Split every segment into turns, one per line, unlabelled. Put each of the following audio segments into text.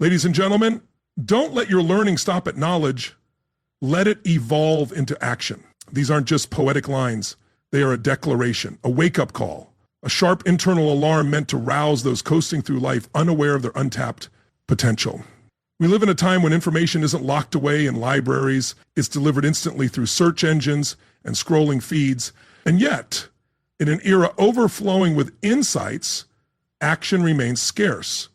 Ladies and gentlemen, don't let your learning stop at knowledge. Let it evolve into action. These aren't just poetic lines. They are a declaration, a wake-up call, a sharp internal alarm meant to rouse those coasting through life unaware of their untapped potential. We live in a time when information isn't locked away in libraries. It's delivered instantly through search engines and scrolling feeds. And yet, in an era overflowing with insights, action remains scarce.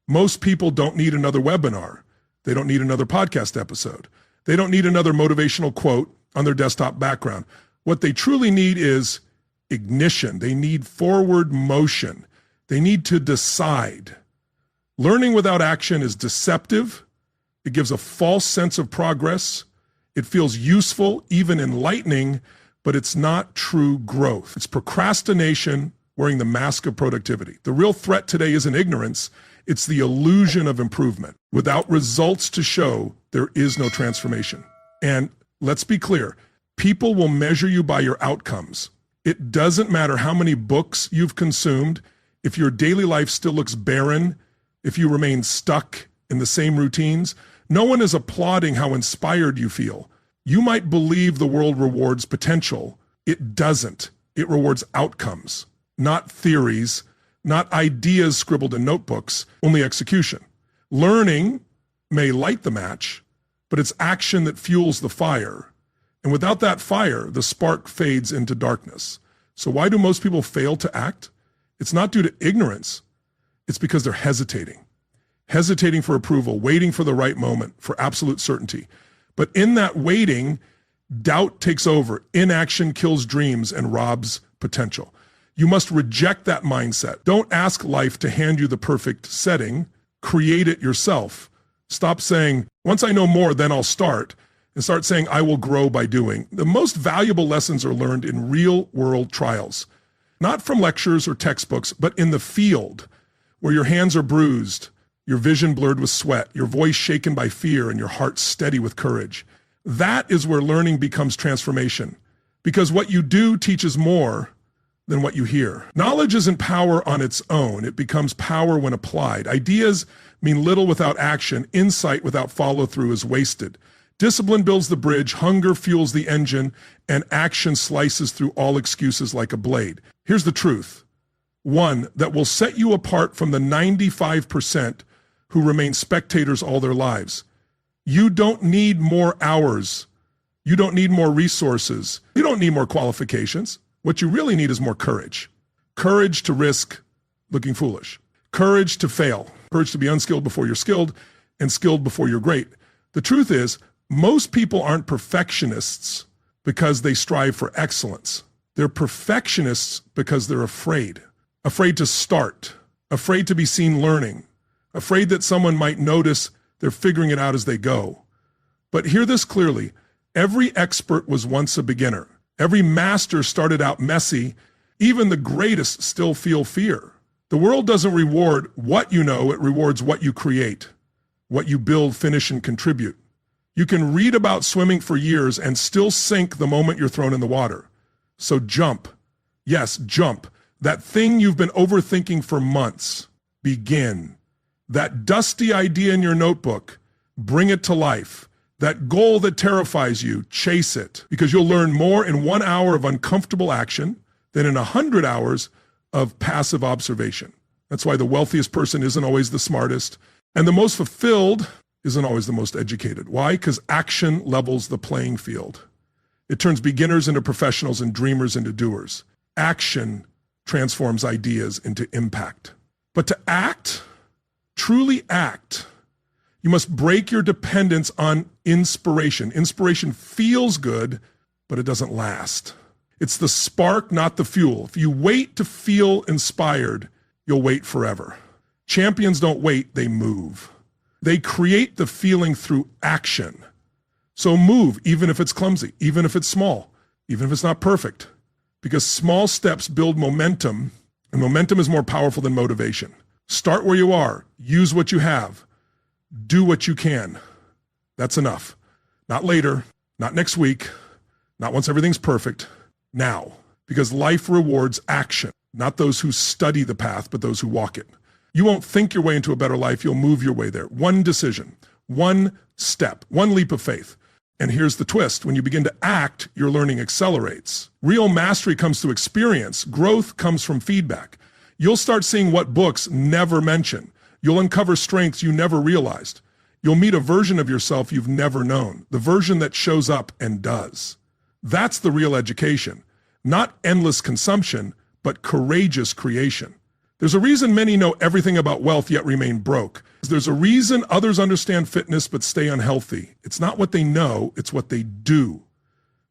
Most people don't need another webinar. They don't need another podcast episode. They don't need another motivational quote on their desktop background. What they truly need is ignition. They need forward motion. They need to decide. Learning without action is deceptive. It gives a false sense of progress. It feels useful, even enlightening, but it's not true growth. It's procrastination wearing the mask of productivity. The real threat today isn't ignorance. It's the illusion of improvement. Without results to show, there is no transformation. And let's be clear, people will measure you by your outcomes. It doesn't matter how many books you've consumed. If your daily life still looks barren, if you remain stuck in the same routines, no one is applauding how inspired you feel. You might believe the world rewards potential. It doesn't. It rewards outcomes, not theories, not ideas scribbled in notebooks, only execution. Learning may light the match, but it's action that fuels the fire. And without that fire, the spark fades into darkness. So why do most people fail to act? It's not due to ignorance. It's because they're hesitating for approval, waiting for the right moment, for absolute certainty. But in that waiting, doubt takes over. Inaction kills dreams and robs potential. You must reject that mindset. Don't ask life to hand you the perfect setting. Create it yourself. Stop saying, once I know more, then I'll start, and start saying, I will grow by doing. The most valuable lessons are learned in real-world trials, not from lectures or textbooks, but in the field, where your hands are bruised, your vision blurred with sweat, your voice shaken by fear, and your heart steady with courage. That is where learning becomes transformation, because what you do teaches more than what you hear. Knowledge isn't power on its own. It becomes power when applied. Ideas mean little without action. Insight without follow-through is wasted. Discipline builds the bridge, hunger fuels the engine, and action slices through all excuses like a blade. Here's the truth. One that will set you apart from the 95% who remain spectators all their lives. You don't need more hours. You don't need more resources. You don't need more qualifications. What you really need is more courage. Courage to risk looking foolish. Courage to fail. Courage to be unskilled before you're skilled and skilled before you're great. The truth is, most people aren't perfectionists because they strive for excellence. They're perfectionists because they're afraid. Afraid to start. Afraid to be seen learning. Afraid that someone might notice they're figuring it out as they go. But hear this clearly. Every expert was once a beginner. Every master started out messy. Even the greatest still feel fear. The world doesn't reward what you know, it rewards what you create, what you build, finish, and contribute. You can read about swimming for years and still sink the moment you're thrown in the water. So jump. Yes, jump. That thing you've been overthinking for months, begin. That dusty idea in your notebook, bring it to life. That goal that terrifies you, chase it, because you'll learn more in 1 hour of uncomfortable action than in 100 hours of passive observation. That's why the wealthiest person isn't always the smartest, and the most fulfilled isn't always the most educated. Why? Because action levels the playing field. It turns beginners into professionals and dreamers into doers. Action transforms ideas into impact. But to act, truly act, you must break your dependence on inspiration. Inspiration feels good, but it doesn't last. It's the spark, not the fuel. If you wait to feel inspired, you'll wait forever. Champions don't wait, they move. They create the feeling through action. So move, even if it's clumsy, even if it's small, even if it's not perfect. Because small steps build momentum, and momentum is more powerful than motivation. Start where you are, use what you have, do what you can. That's enough. Not later, not next week, not once everything's perfect, now. Because life rewards action, not those who study the path, but those who walk it. You won't think your way into a better life, you'll move your way there. One decision, one step, one leap of faith. And here's the twist. When you begin to act, your learning accelerates. Real mastery comes through experience. Growth comes from feedback. You'll start seeing what books never mention. You'll uncover strengths you never realized. You'll meet a version of yourself you've never known, the version that shows up and does. That's the real education. Not endless consumption, but courageous creation. There's a reason many know everything about wealth yet remain broke. There's a reason others understand fitness but stay unhealthy. It's not what they know, it's what they do.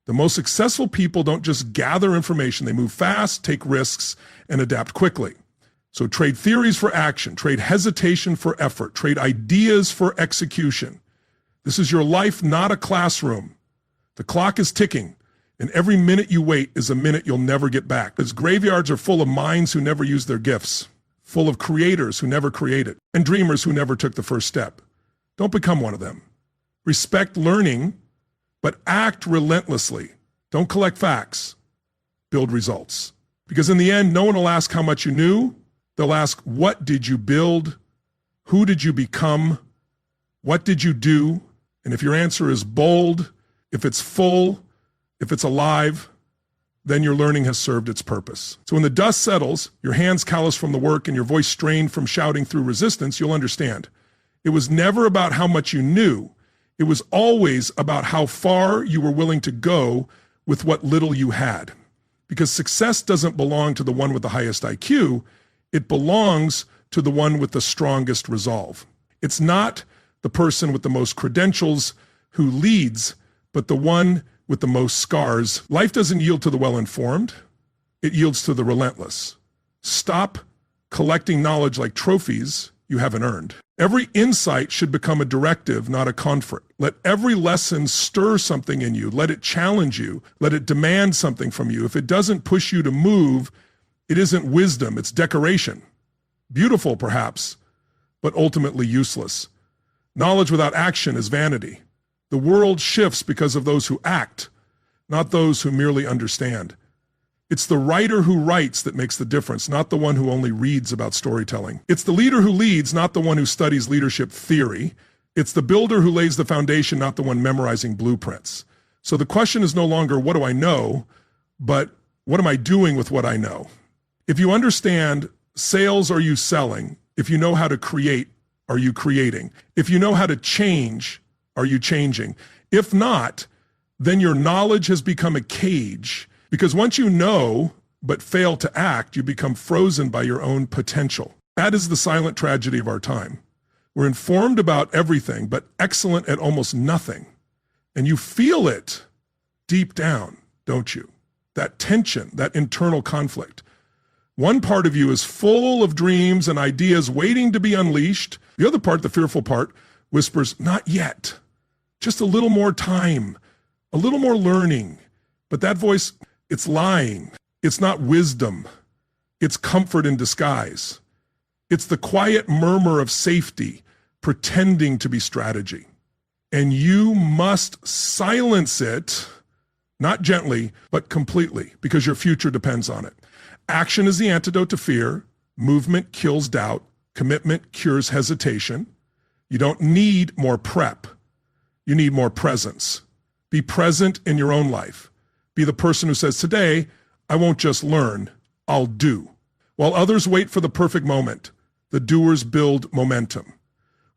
The most successful people don't just gather information, they move fast, take risks, and adapt quickly. So trade theories for action, trade hesitation for effort, trade ideas for execution. This is your life, not a classroom. The clock is ticking. And every minute you wait is a minute you'll never get back. Because graveyards are full of minds who never used their gifts, full of creators who never created, and dreamers who never took the first step. Don't become one of them. Respect learning, but act relentlessly. Don't collect facts. Build results. Because in the end, no one will ask how much you knew. They'll ask, what did you build? Who did you become? What did you do? And if your answer is bold, if it's full, if it's alive, then your learning has served its purpose. So when the dust settles, your hands callous from the work and your voice strained from shouting through resistance, you'll understand. It was never about how much you knew. It was always about how far you were willing to go with what little you had. Because success doesn't belong to the one with the highest IQ. It belongs to the one with the strongest resolve. It's not the person with the most credentials who leads, but the one with the most scars. Life doesn't yield to the well-informed. It yields to the relentless. Stop collecting knowledge like trophies you haven't earned. Every insight should become a directive, not a comfort. Let every lesson stir something in you. Let it challenge you. Let it demand something from you. If it doesn't push you to move, it isn't wisdom, it's decoration. Beautiful, perhaps, but ultimately useless. Knowledge without action is vanity. The world shifts because of those who act, not those who merely understand. It's the writer who writes that makes the difference, not the one who only reads about storytelling. It's the leader who leads, not the one who studies leadership theory. It's the builder who lays the foundation, not the one memorizing blueprints. So the question is no longer, what do I know, but what am I doing with what I know? If you understand sales, are you selling? If you know how to create, are you creating? If you know how to change, are you changing? If not, then your knowledge has become a cage, because once you know but fail to act, you become frozen by your own potential. That is the silent tragedy of our time. We're informed about everything, but excellent at almost nothing. And you feel it deep down, don't you? That tension, that internal conflict. One part of you is full of dreams and ideas waiting to be unleashed. The other part, the fearful part, whispers, not yet. Just a little more time, a little more learning. But that voice, it's lying. It's not wisdom. It's comfort in disguise. It's the quiet murmur of safety, pretending to be strategy. And you must silence it, not gently, but completely, because your future depends on it. Action is the antidote to fear. Movement kills doubt. Commitment cures hesitation. You don't need more prep. You need more presence. Be present in your own life. Be the person who says, today, I won't just learn, I'll do. While others wait for the perfect moment, the doers build momentum.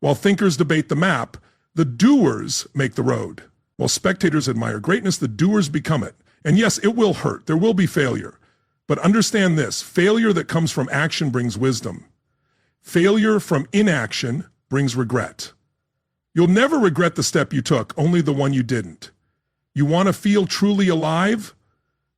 While thinkers debate the map, the doers make the road. While spectators admire greatness, the doers become it. And yes, it will hurt. There will be failure. But understand this, failure that comes from action brings wisdom. Failure from inaction brings regret. You'll never regret the step you took, only the one you didn't. You want to feel truly alive?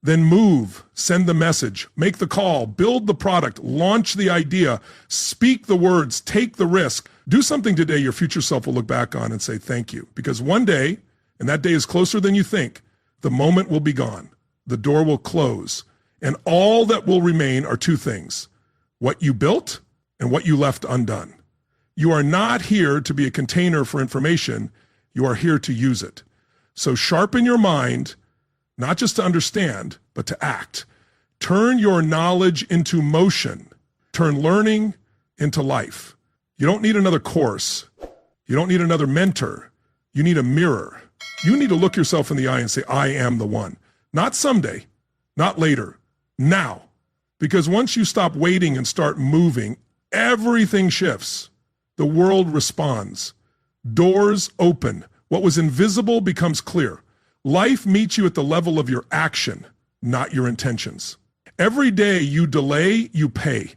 Then move, send the message, make the call, build the product, launch the idea, speak the words, take the risk. Do something today your future self will look back on and say thank you. Because one day, and that day is closer than you think, the moment will be gone. The door will close. And all that will remain are two things, what you built and what you left undone. You are not here to be a container for information. You are here to use it. So sharpen your mind, not just to understand, but to act. Turn your knowledge into motion. Turn learning, into life. You don't need another course. You don't need another mentor. You need a mirror. You need to look yourself in the eye and say, I am the one. Not someday, not later, now. Because once you stop waiting and start moving, everything shifts. The world responds. Doors open. What was invisible becomes clear. Life meets you at the level of your action, not your intentions. Every day you delay, you pay.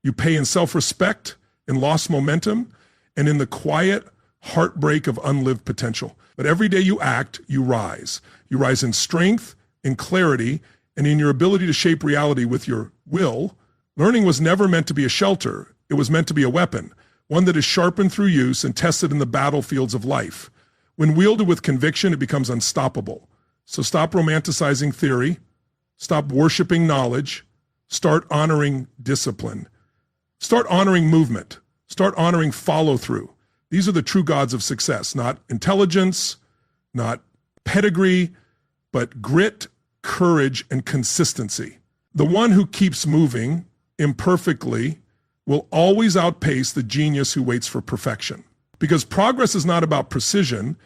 You pay in self-respect, in lost momentum, and in the quiet heartbreak of unlived potential. But every day you act, you rise. You rise in strength, in clarity, and in your ability to shape reality with your will. Learning was never meant to be a shelter. It was meant to be a weapon, one that is sharpened through use and tested in the battlefields of life. When wielded with conviction, it becomes unstoppable. So stop romanticizing theory, stop worshiping knowledge, start honoring discipline, start honoring movement, start honoring follow-through. These are the true gods of success, not intelligence, not pedigree, but grit, courage, and consistency. The one who keeps moving imperfectly will always outpace the genius who waits for perfection. Because progress is not about precision,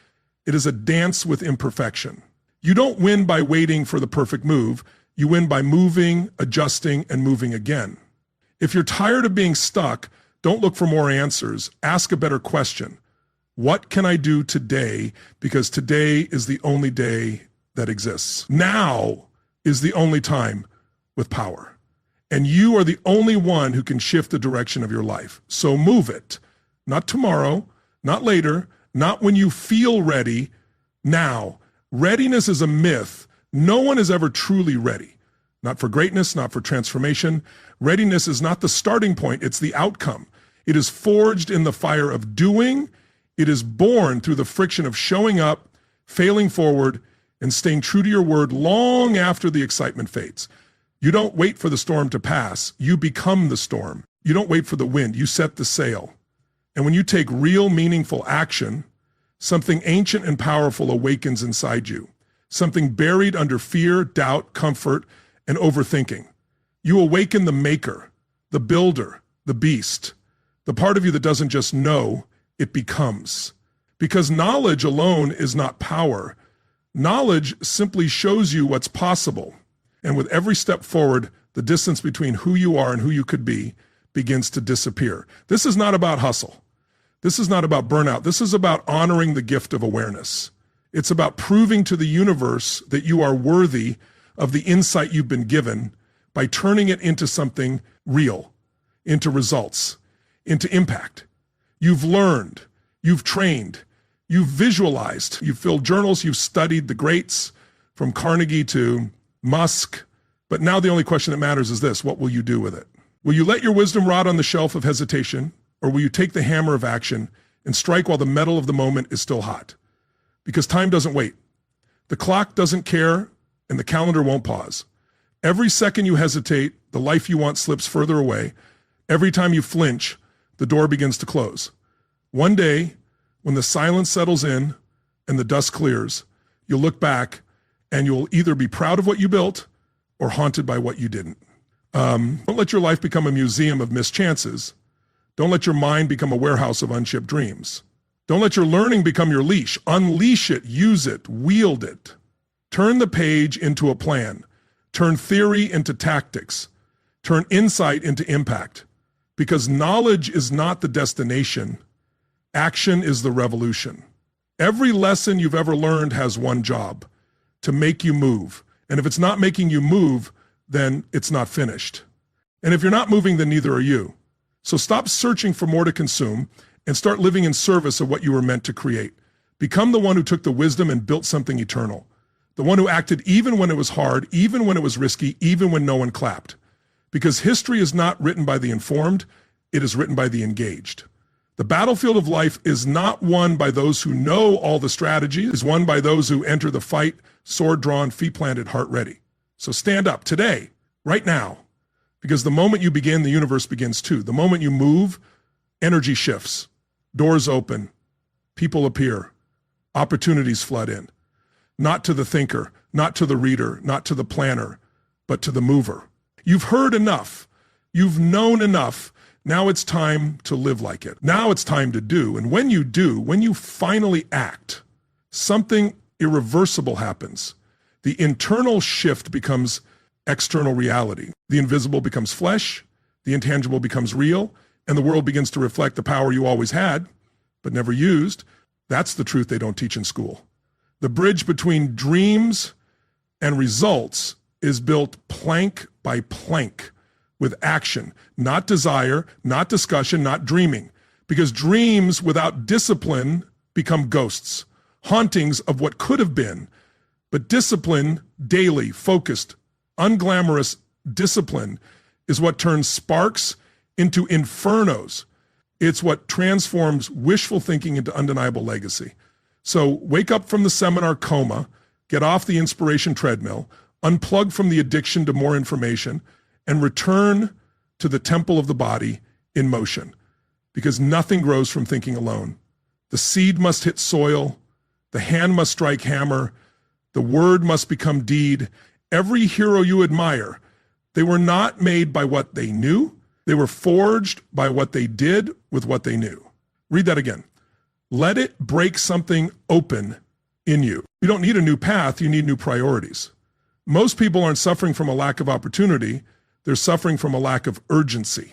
it is a dance with imperfection. You don't win by waiting for the perfect move, you win by moving, adjusting, and moving again. If you're tired of being stuck, don't look for more answers. Ask a better question. What can I do today? Because today is the only day that exists. Now is the only time with power. And you are the only one who can shift the direction of your life. So move it. Not tomorrow, not later, not when you feel ready, now. Readiness is a myth. No one is ever truly ready. Not for greatness, not for transformation. Readiness is not the starting point, it's the outcome. It is forged in the fire of doing. It is born through the friction of showing up, failing forward, and staying true to your word long after the excitement fades. You don't wait for the storm to pass. You become the storm. You don't wait for the wind. You set the sail. And when you take real, meaningful action, something ancient and powerful awakens inside you. Something buried under fear, doubt, comfort, and overthinking. You awaken the maker, the builder, the beast, the part of you that doesn't just know, it becomes. Because knowledge alone is not power. Knowledge simply shows you what's possible. And with every step forward, the distance between who you are and who you could be begins to disappear. This is not about hustle. This is not about burnout. This is about honoring the gift of awareness. It's about proving to the universe that you are worthy of the insight you've been given by turning it into something real, into results, into impact. You've learned, you've trained, you've visualized, you've filled journals, you've studied the greats from Carnegie to Musk. But now the only question that matters is this: what will you do with it? Will you let your wisdom rot on the shelf of hesitation, or will you take the hammer of action and strike while the metal of the moment is still hot? Because time doesn't wait. The clock doesn't care, and the calendar won't pause. Every second you hesitate, the life you want slips further away. Every time you flinch, the door begins to close. One day, when the silence settles in and the dust clears, you'll look back and you'll either be proud of what you built or haunted by what you didn't. Don't let your life become a museum of missed chances. Don't let your mind become a warehouse of unshipped dreams. Don't let your learning become your leash. Unleash it, use it, wield it. Turn the page into a plan. Turn theory into tactics. Turn insight into impact. Because knowledge is not the destination. Action is the revolution. Every lesson you've ever learned has one job: to make you move. And if it's not making you move, then it's not finished. And if you're not moving, then neither are you. So stop searching for more to consume and start living in service of what you were meant to create. Become the one who took the wisdom and built something eternal. The one who acted even when it was hard, even when it was risky, even when no one clapped. Because history is not written by the informed, it is written by the engaged. The battlefield of life is not won by those who know all the strategy, it is won by those who enter the fight, sword drawn, feet planted, heart ready. So stand up today, right now, because the moment you begin, the universe begins too. The moment you move, energy shifts, doors open, people appear, opportunities flood in. Not to the thinker, not to the reader, not to the planner, but to the mover. You've heard enough. You've known enough. Now it's time to live like it. Now it's time to do. And when you do, when you finally act, something irreversible happens. The internal shift becomes external reality. The invisible becomes flesh, the intangible becomes real, and the world begins to reflect the power you always had, but never used. That's the truth they don't teach in school. The bridge between dreams and results is built plank by plank with action, not desire, not discussion, not dreaming. Because dreams without discipline become ghosts, hauntings of what could have been. But discipline, daily, focused, unglamorous discipline is what turns sparks into infernos. It's what transforms wishful thinking into undeniable legacy. So wake up from the seminar coma, get off the inspiration treadmill, unplug from the addiction to more information, and return to the temple of the body in motion. Because nothing grows from thinking alone. The seed must hit soil, the hand must strike hammer, the word must become deed. Every hero you admire, they were not made by what they knew, they were forged by what they did with what they knew. Read that again. Let it break something open in you. You don't need a new path, you need new priorities. Most people aren't suffering from a lack of opportunity, they're suffering from a lack of urgency.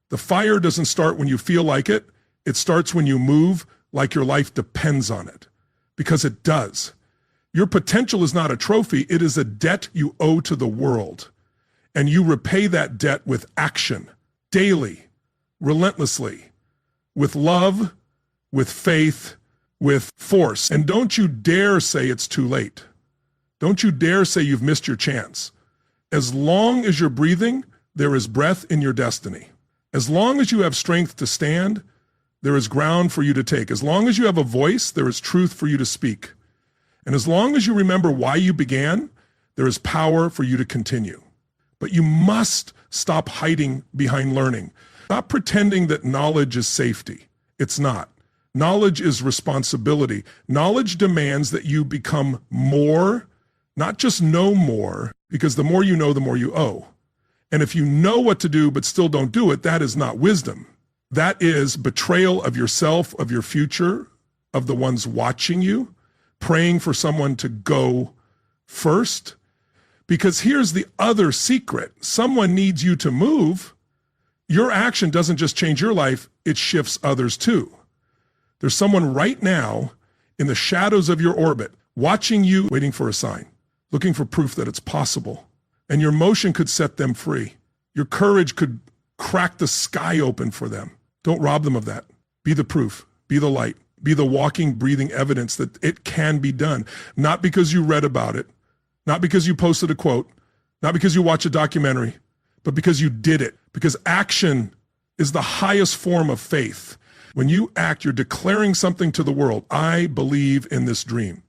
The fire doesn't start when you feel like it, it starts when you move like your life depends on it. Because it does. Your potential is not a trophy, it is a debt you owe to the world. And you repay that debt with action, daily, relentlessly, with love, with faith, with force. And don't you dare say it's too late. Don't you dare say you've missed your chance. As long as you're breathing, there is breath in your destiny. As long as you have strength to stand, there is ground for you to take. As long as you have a voice, there is truth for you to speak. And as long as you remember why you began, there is power for you to continue. But you must stop hiding behind learning. Stop pretending that knowledge is safety. It's not. Knowledge is responsibility. Knowledge demands that you become more, not just know more, because the more you know, the more you owe. And if you know what to do but still don't do it, that is not wisdom. That is betrayal of yourself, of your future, of the ones watching you, praying for someone to go first. Because here's the other secret. Someone needs you to move. Your action doesn't just change your life, it shifts others too. There's someone right now in the shadows of your orbit, watching you, waiting for a sign, looking for proof that it's possible. And your motion could set them free. Your courage could crack the sky open for them. Don't rob them of that. Be the proof, be the light, be the walking, breathing evidence that it can be done. Not because you read about it, not because you posted a quote, not because you watch a documentary, but because you did it. Because action is the highest form of faith. When you act, you're declaring something to the world. I believe in this dream.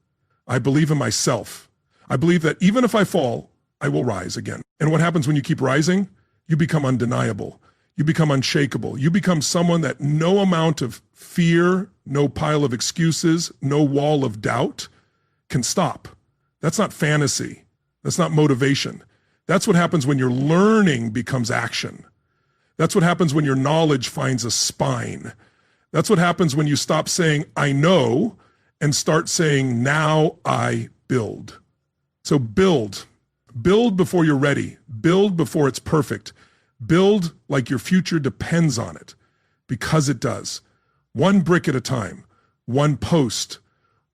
I believe in myself. I believe that even if I fall, I will rise again. And what happens when you keep rising? You become undeniable. You become unshakable. You become someone that no amount of fear, no pile of excuses, no wall of doubt can stop. That's not fantasy. That's not motivation. That's what happens when your learning becomes action. That's what happens when your knowledge finds a spine. That's what happens when you stop saying, I know, and start saying, now I build. So build. Build before you're ready. Build before it's perfect. Build like your future depends on it, because it does. One brick at a time, one post,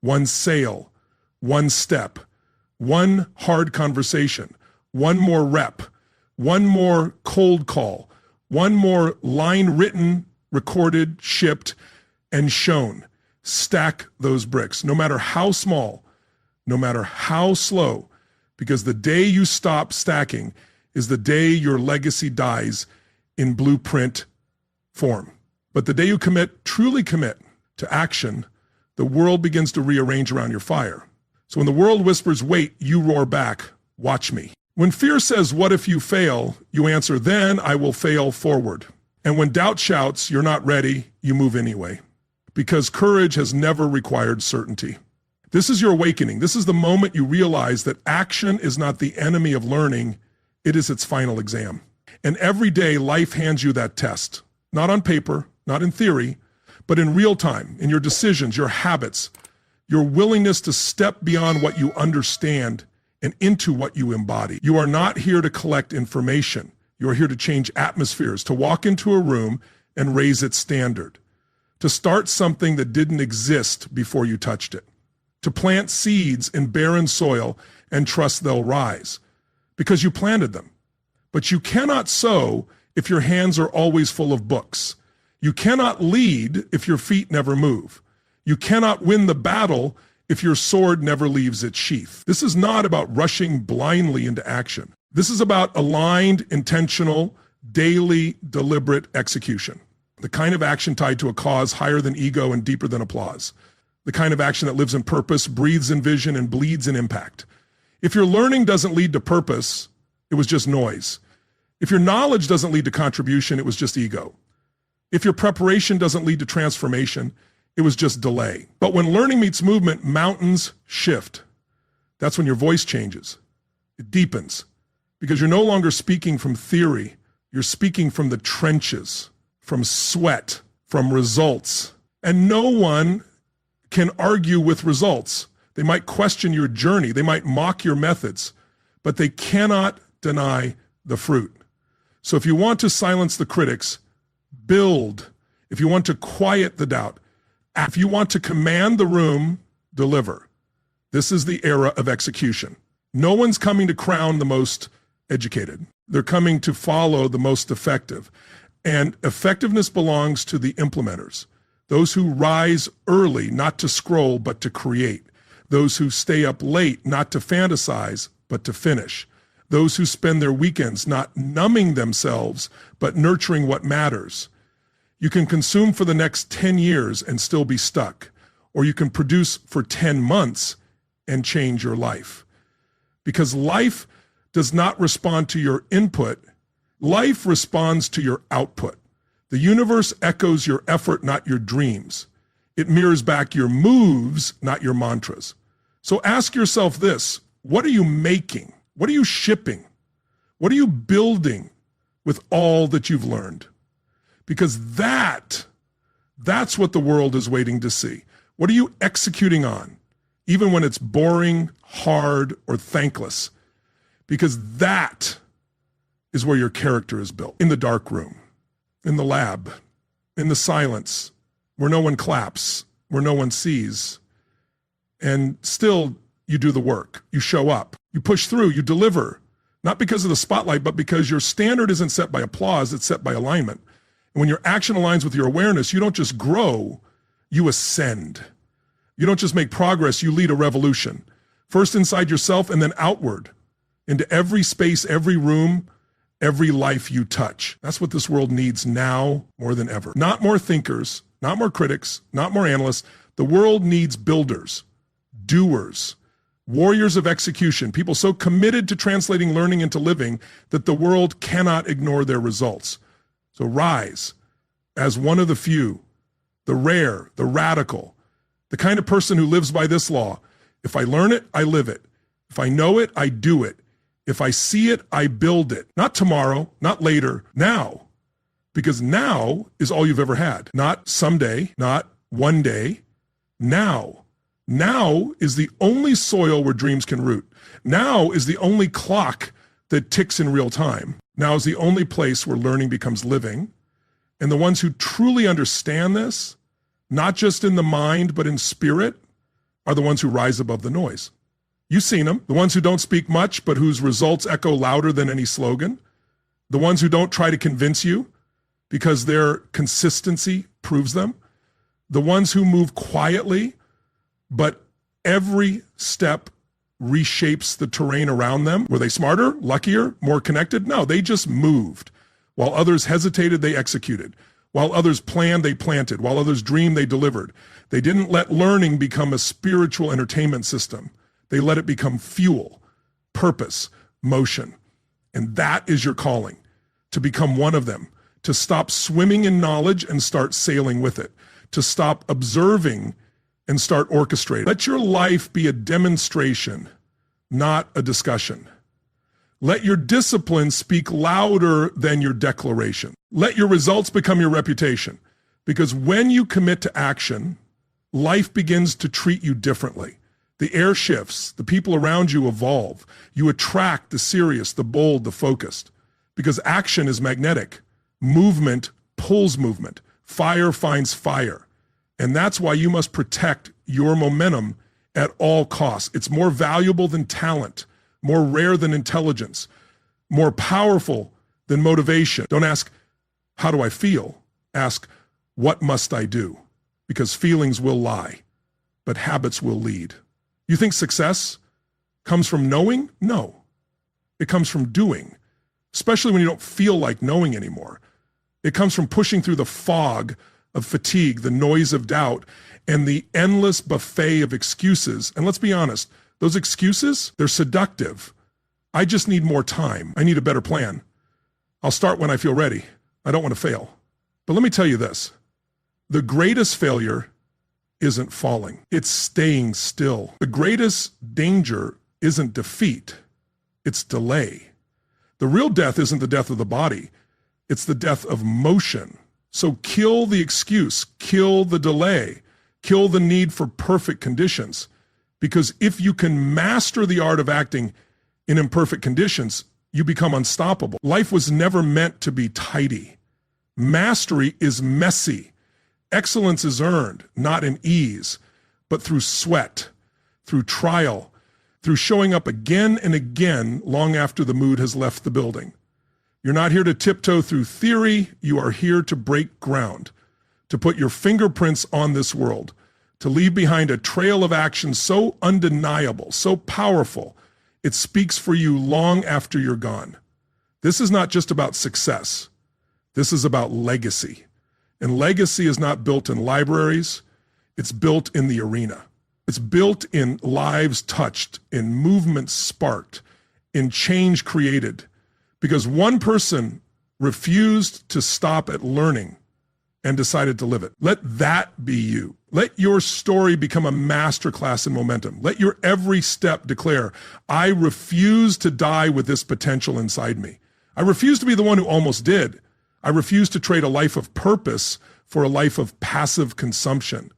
one sale, one step, one hard conversation, one more rep, one more cold call, one more line written, recorded, shipped, and shown. Stack those bricks, no matter how small, no matter how slow, because the day you stop stacking is the day your legacy dies in blueprint form. But the day you commit, truly commit to action, the world begins to rearrange around your fire. So when the world whispers, wait, you roar back, watch me. When fear says, what if you fail? You answer, then I will fail forward. And when doubt shouts, you're not ready, you move anyway. Because courage has never required certainty. This is your awakening. This is the moment you realize that action is not the enemy of learning, it is its final exam. And every day life hands you that test. not on paper, not in theory, but in real time, in your decisions, your habits, your willingness to step beyond what you understand and into what you embody. You are not here to collect information. You are here to change atmospheres, to walk into a room and raise its standard, to start something that didn't exist before you touched it, to plant seeds in barren soil and trust they'll rise because you planted them. But you cannot sow if your hands are always full of books. You cannot lead if your feet never move. You cannot win the battle if your sword never leaves its sheath. This is not about rushing blindly into action. This is about aligned, intentional, daily, deliberate execution. The kind of action tied to a cause higher than ego and deeper than applause. The kind of action that lives in purpose, breathes in vision, and bleeds in impact. If your learning doesn't lead to purpose, it was just noise. If your knowledge doesn't lead to contribution, it was just ego. If your preparation doesn't lead to transformation, it was just delay. But when learning meets movement, mountains shift. That's when your voice changes. It deepens because you're no longer speaking from theory. You're speaking from the trenches, from sweat, from results. And no one can argue with results. They might question your journey. They might mock your methods, but they cannot deny the fruit. So if you want to silence the critics, build. If you want to quiet the doubt, if you want to command the room, deliver. This is the era of execution. No one's coming to crown the most educated. They're coming to follow the most effective. And effectiveness belongs to the implementers. Those who rise early, not to scroll, but to create. Those who stay up late, not to fantasize, but to finish. Those who spend their weekends not numbing themselves, but nurturing what matters. You can consume for the next 10 years and still be stuck, or you can produce for 10 months and change your life. Because life does not respond to your input. Life responds to your output. The universe echoes your effort, not your dreams. It mirrors back your moves, not your mantras. So ask yourself this: what are you making? What are you shipping? What are you building with all that you've learned? Because that's what the world is waiting to see. What are you executing on, even when it's boring, hard, or thankless? Because that is where your character is built. In the dark room, in the lab, in the silence, where no one claps, where no one sees. And still, you do the work. You show up. You push through. You deliver. Not because of the spotlight, but because your standard isn't set by applause, it's set by alignment. And when your action aligns with your awareness, you don't just grow, you ascend. You don't just make progress, you lead a revolution. First inside yourself and then outward into every space, every room, every life you touch. That's what this world needs now more than ever. Not more thinkers, not more critics, not more analysts. The world needs builders, doers, warriors of execution, people so committed to translating learning into living that the world cannot ignore their results. So rise as one of the few, the rare, the radical, the kind of person who lives by this law. If I learn it, I live it. If I know it, I do it. If I see it, I build it. Not tomorrow, not later, now. Because now is all you've ever had. Not someday, not one day, now. Now is the only soil where dreams can root. Now is the only clock that ticks in real time. Now is the only place where learning becomes living. And the ones who truly understand this, not just in the mind, but in spirit, are the ones who rise above the noise. You've seen them, the ones who don't speak much, but whose results echo louder than any slogan. The ones who don't try to convince you because their consistency proves them. The ones who move quietly, but every step reshapes the terrain around them. Were they smarter, luckier, more connected? No, they just moved. While others hesitated, they executed. While others planned, they planted. While others dreamed, they delivered. They didn't let learning become a spiritual entertainment system. They let it become fuel, purpose, motion. And that is your calling, to become one of them, to stop swimming in knowledge and start sailing with it, to stop observing and start orchestrating. Let your life be a demonstration, not a discussion. Let your discipline speak louder than your declaration. Let your results become your reputation. Because when you commit to action, life begins to treat you differently. The air shifts, the people around you evolve. You attract the serious, the bold, the focused. Because action is magnetic. Movement pulls movement. Fire finds fire. And that's why you must protect your momentum at all costs. It's more valuable than talent, more rare than intelligence, more powerful than motivation. Don't ask, how do I feel? Ask, what must I do? Because feelings will lie, but habits will lead. You think success comes from knowing? No. It comes from doing, especially when you don't feel like knowing anymore. It comes from pushing through the fog of fatigue, the noise of doubt, and the endless buffet of excuses. And let's be honest, those excuses, they're seductive. I just need more time. I need a better plan. I'll start when I feel ready. I don't want to fail. But let me tell you this. The greatest failure isn't falling. It's staying still. The greatest danger isn't defeat. It's delay. The real death isn't the death of the body. It's the death of motion. So kill the excuse, kill the delay, kill the need for perfect conditions. Because if you can master the art of acting in imperfect conditions, you become unstoppable. Life was never meant to be tidy. Mastery is messy. Excellence is earned, not in ease, but through sweat, through trial, through showing up again and again long after the mood has left the building. You're not here to tiptoe through theory. You are here to break ground, to put your fingerprints on this world, to leave behind a trail of action so undeniable, so powerful, it speaks for you long after you're gone. This is not just about success. This is about legacy. And legacy is not built in libraries. It's built in the arena. It's built in lives touched, in movements sparked, in change created. Because one person refused to stop at learning and decided to live it. Let that be you. Let your story become a masterclass in momentum. Let your every step declare, I refuse to die with this potential inside me. I refuse to be the one who almost did. I refuse to trade a life of purpose for a life of passive consumption.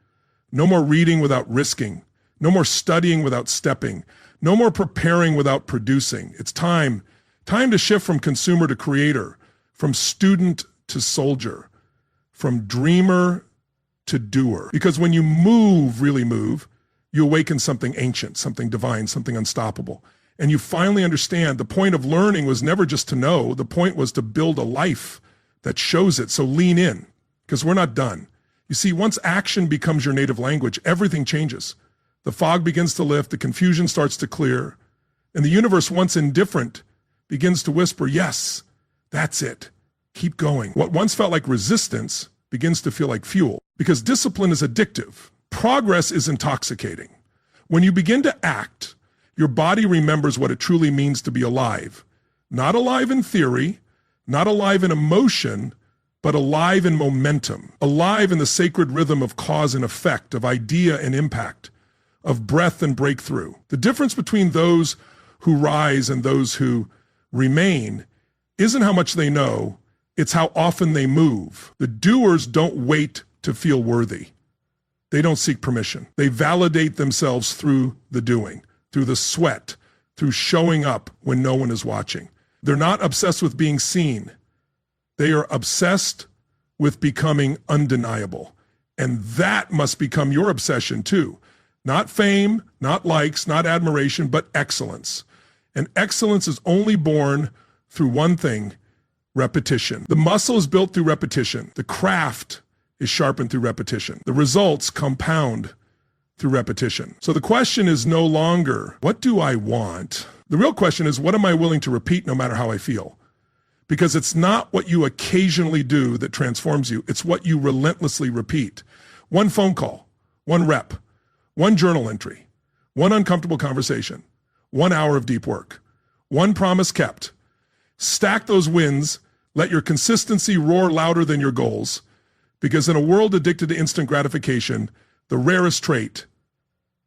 No more reading without risking. No more studying without stepping. No more preparing without producing. It's time to shift from consumer to creator, from student to soldier, from dreamer to doer. Because when you move, really move, you awaken something ancient, something divine, something unstoppable. And you finally understand the point of learning was never just to know. The point was to build a life that shows it. So lean in, because we're not done. You see, once action becomes your native language, everything changes. The fog begins to lift, the confusion starts to clear, and the universe, once indifferent, begins to whisper, yes, that's it. Keep going. What once felt like resistance begins to feel like fuel, because discipline is addictive. Progress is intoxicating. When you begin to act, your body remembers what it truly means to be alive. Not alive in theory, not alive in emotion, but alive in momentum, alive in the sacred rhythm of cause and effect, of idea and impact, of breath and breakthrough. The difference between those who rise and those who remain isn't how much they know, it's how often they move. The doers don't wait to feel worthy. They don't seek permission. They validate themselves through the doing, through the sweat, through showing up when no one is watching. They're not obsessed with being seen. They are obsessed with becoming undeniable. And that must become your obsession too. Not fame, not likes, not admiration, but excellence. And excellence is only born through one thing, repetition. The muscle is built through repetition. The craft is sharpened through repetition. The results compound through repetition. So the question is no longer, what do I want? The real question is, what am I willing to repeat no matter how I feel? Because it's not what you occasionally do that transforms you. It's what you relentlessly repeat. One phone call, one rep, one journal entry, one uncomfortable conversation, 1 hour of deep work, one promise kept. Stack those wins. Let your consistency roar louder than your goals. Because in a world addicted to instant gratification, the rarest trait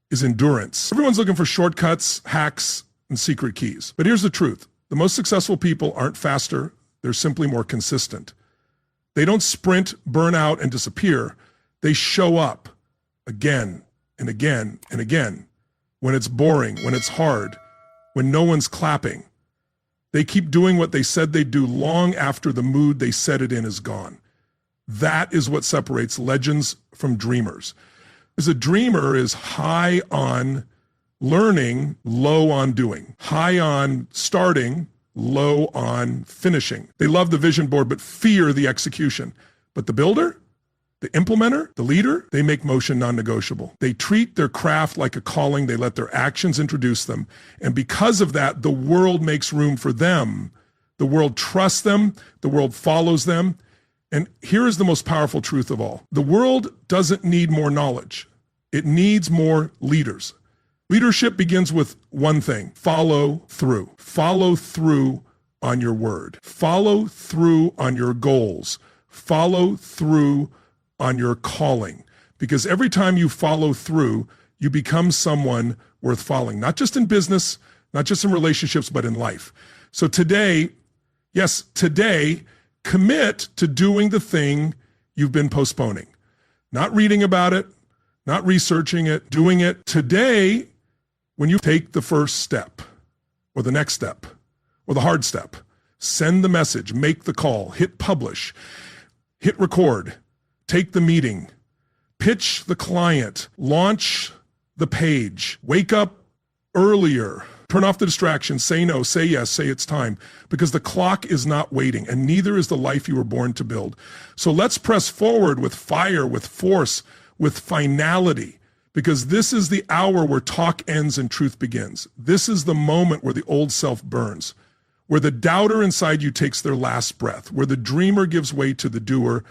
is endurance. Everyone's looking for shortcuts, hacks, and secret keys. But here's the truth. The most successful people aren't faster. They're simply more consistent. They don't sprint, burn out, and disappear. They show up again and again and again when it's boring, when it's hard, when no one's clapping. They keep doing what they said they'd do long after the mood they said it in is gone. That is what separates legends from dreamers. Because a dreamer is high on learning, low on doing. High on starting, low on finishing. They love the vision board, but fear the execution. But the builder, the implementer, the leader, they make motion non-negotiable. They treat their craft like a calling. They let their actions introduce them. And because of that, the world makes room for them. The world trusts them. The world follows them. And here is the most powerful truth of all. The world doesn't need more knowledge. It needs more leaders. Leadership begins with one thing: follow through. Follow through on your word. Follow through on your goals. Follow through on your calling. Because every time you follow through, you become someone worth following, not just in business, not just in relationships, but in life. So today, yes, today, commit to doing the thing you've been postponing. Not reading about it, not researching it, doing it. Today, when you take the first step, or the next step, or the hard step, send the message, make the call, hit publish, hit record, take the meeting, pitch the client, launch the page, wake up earlier, turn off the distractions, say no, say yes, say it's time, because the clock is not waiting, and neither is the life you were born to build. So let's press forward with fire, with force, with finality, because this is the hour where talk ends and truth begins. This is the moment where the old self burns, where the doubter inside you takes their last breath, where the dreamer gives way to the doer,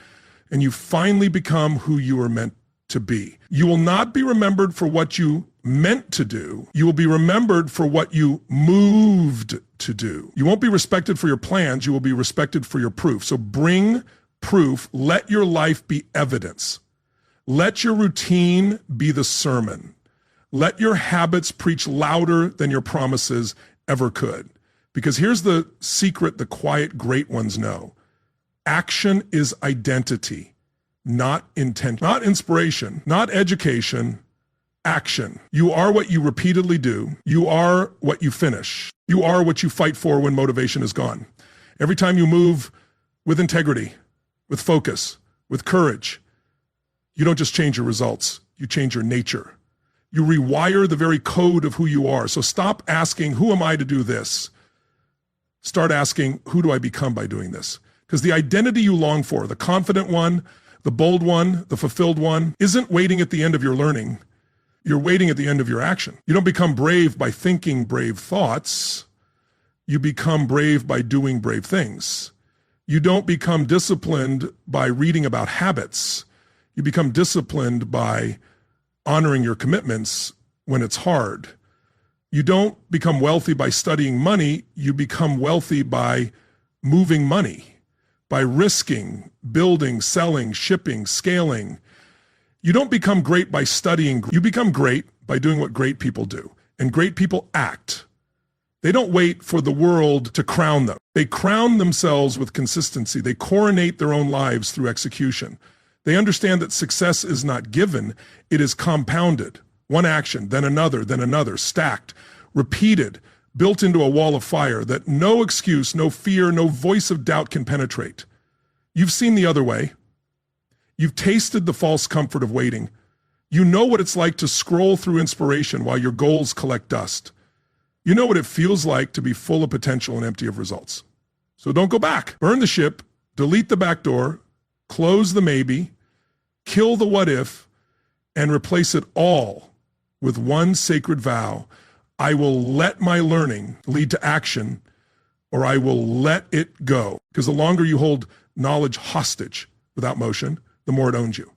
and you finally become who you were meant to be. You will not be remembered for what you meant to do. You will be remembered for what you moved to do. You won't be respected for your plans. You will be respected for your proof. So bring proof. Let your life be evidence. Let your routine be the sermon. Let your habits preach louder than your promises ever could. Because here's the secret the quiet great ones know. Action is identity, not intent, not inspiration, not education, action. You are what you repeatedly do. You are what you finish. You are what you fight for when motivation is gone. Every time you move with integrity, with focus, with courage, you don't just change your results, you change your nature. You rewire the very code of who you are. So stop asking, who am I to do this? Start asking, who do I become by doing this? Because the identity you long for, the confident one, the bold one, the fulfilled one, isn't waiting at the end of your learning. You're waiting at the end of your action. You don't become brave by thinking brave thoughts. You become brave by doing brave things. You don't become disciplined by reading about habits. You become disciplined by honoring your commitments when it's hard. You don't become wealthy by studying money. You become wealthy by moving money, by risking, building, selling, shipping, scaling. You don't become great by studying. You become great by doing what great people do. And great people act. They don't wait for the world to crown them. They crown themselves with consistency. They coronate their own lives through execution. They understand that success is not given, it is compounded. One action, then another, stacked, repeated, built into a wall of fire that no excuse, no fear, no voice of doubt can penetrate. You've seen the other way. You've tasted the false comfort of waiting. You know what it's like to scroll through inspiration while your goals collect dust. You know what it feels like to be full of potential and empty of results. So don't go back. Burn the ship, delete the back door, close the maybe, kill the what if, and replace it all with one sacred vow. I will let my learning lead to action, or I will let it go. Because the longer you hold knowledge hostage without motion, the more it owns you.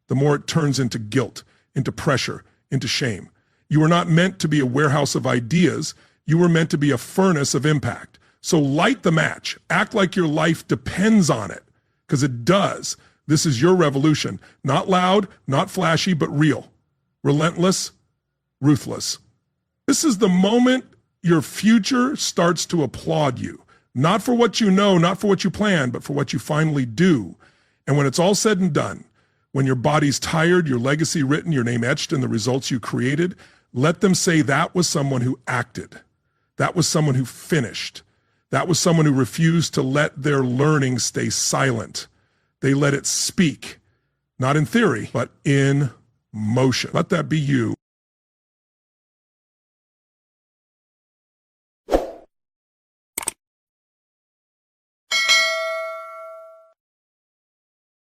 The more it turns into guilt, into pressure, into shame. You were not meant to be a warehouse of ideas. You were meant to be a furnace of impact. So light the match. Act like your life depends on it, because it does. This is your revolution. Not loud, not flashy, but real. Relentless, ruthless. This is the moment your future starts to applaud you, not for what you know, not for what you plan, but for what you finally do. And when it's all said and done, when your body's tired, your legacy written, your name etched in the results you created, let them say that was someone who acted. That was someone who finished. That was someone who refused to let their learning stay silent. They let it speak, not in theory, but in motion. Let that be you.